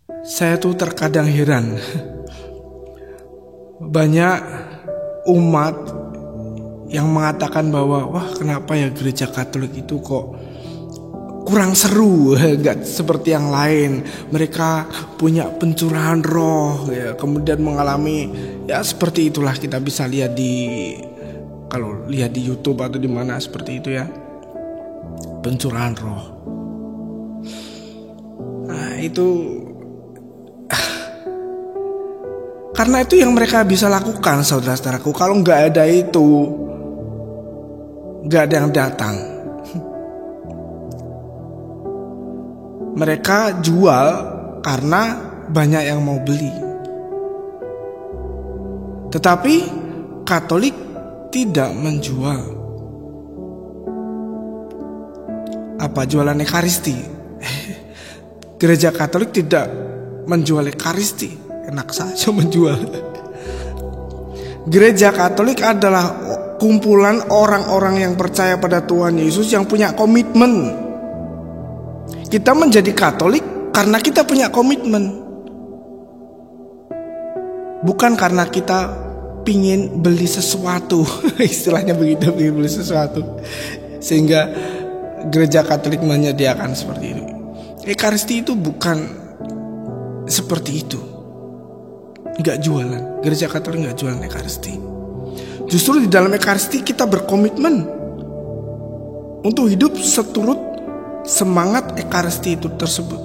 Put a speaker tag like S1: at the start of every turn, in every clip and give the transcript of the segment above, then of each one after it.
S1: Saya tuh terkadang heran. Banyak umat yang mengatakan bahwa wah, kenapa ya gereja Katolik itu kok kurang seru, gak seperti yang lain. Mereka punya pencurahan roh, ya, kemudian mengalami ya seperti itulah, kita bisa lihat kalau lihat di YouTube atau di mana seperti itu ya, pencurahan roh. Nah itu karena itu yang mereka bisa lakukan, saudara-saudaraku. Kalau nggak ada itu, nggak ada yang datang. Mereka jual karena banyak yang mau beli. Tetapi Katolik tidak menjual. Apa jualan Ekaristi? Gereja Katolik tidak menjual Ekaristi. Enak saja menjual. Gereja Katolik adalah kumpulan orang-orang yang percaya pada Tuhan Yesus yang punya komitmen. Kita menjadi Katolik karena kita punya komitmen, bukan karena kita pingin beli sesuatu. Istilahnya begitu, pingin beli sesuatu, sehingga gereja Katolik menyediakan seperti itu. Ekaristi itu bukan seperti itu. Gak jualan. Gereja Katolik gak jualan Ekaristi. Justru di dalam Ekaristi kita berkomitmen untuk hidup seturut semangat Ekaristi itu tersebut.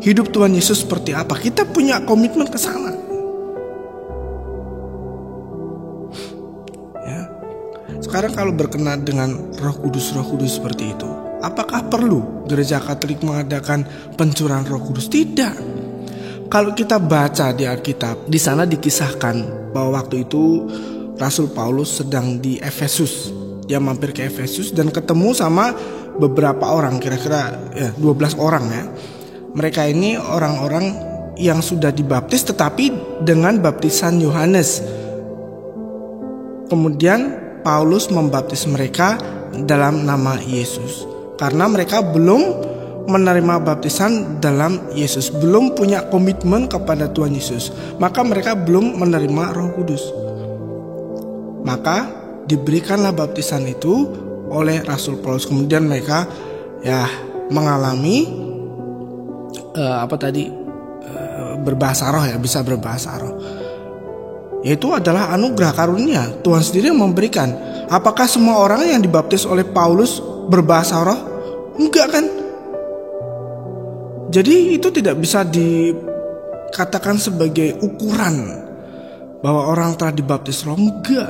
S1: Hidup Tuhan Yesus seperti apa? Kita punya komitmen ke sana. Ya. Sekarang kalau berkenaan dengan Roh Kudus seperti itu, apakah perlu gereja Katolik mengadakan pencurahan Roh Kudus? Tidak. Kalau kita baca di Alkitab, di sana dikisahkan bahwa waktu itu Rasul Paulus sedang di Efesus. Dia mampir ke Efesus dan ketemu sama beberapa orang, kira-kira 12 orang ya. Mereka ini orang-orang yang sudah dibaptis tetapi dengan baptisan Yohanes. Kemudian Paulus membaptis mereka dalam nama Yesus, karena mereka belum menerima baptisan dalam Yesus, belum punya komitmen kepada Tuhan Yesus, maka mereka belum menerima Roh Kudus. Maka diberikanlah baptisan itu oleh Rasul Paulus. Kemudian mereka mengalami berbahasa roh, ya, bisa berbahasa roh. Yaitu adalah anugerah karunia, Tuhan sendiri yang memberikan. Apakah semua orang yang dibaptis oleh Paulus berbahasa roh? Enggak kan? Jadi itu tidak bisa dikatakan sebagai ukuran bahwa orang telah dibaptis roh. Enggak.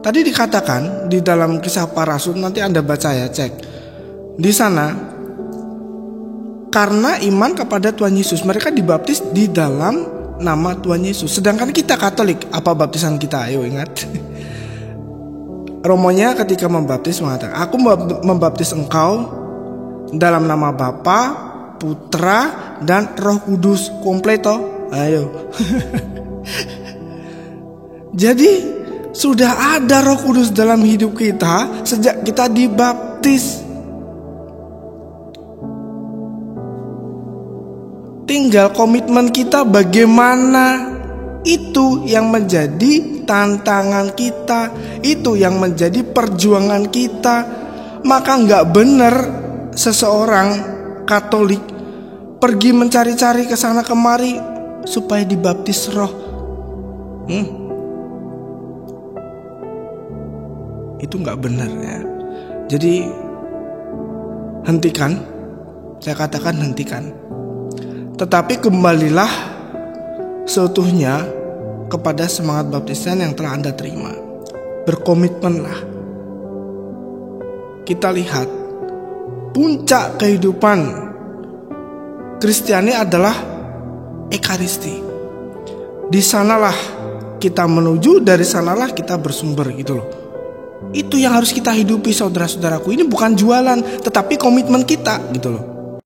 S1: Tadi dikatakan di dalam Kisah Para Rasul, nanti Anda baca ya, cek. Di sana, karena iman kepada Tuhan Yesus, mereka dibaptis di dalam nama Tuhan Yesus. Sedangkan kita Katolik, apa baptisan kita? Ayo ingat. Romonya ketika membaptis mengatakan, aku membaptis engkau dalam nama Bapa, Putra, dan Roh Kudus. Kompleto. Ayo. Jadi sudah ada Roh Kudus dalam hidup kita sejak kita dibaptis. Tinggal komitmen kita bagaimana. Itu yang menjadi tantangan kita, itu yang menjadi perjuangan kita. Maka gak benar seseorang Katolik pergi mencari-cari ke sana kemari supaya dibaptis roh. Itu gak benar ya. Jadi hentikan. Saya katakan hentikan. Tetapi kembalilah seutuhnya kepada semangat baptisan yang telah Anda terima. Berkomitmenlah. Kita lihat puncak kehidupan Kristiani adalah Ekaristi. Di sanalah kita menuju, dari sanalah kita bersumber gitu loh. Itu yang harus kita hidupi, saudara-saudaraku. Ini bukan jualan, tetapi komitmen kita gitu loh.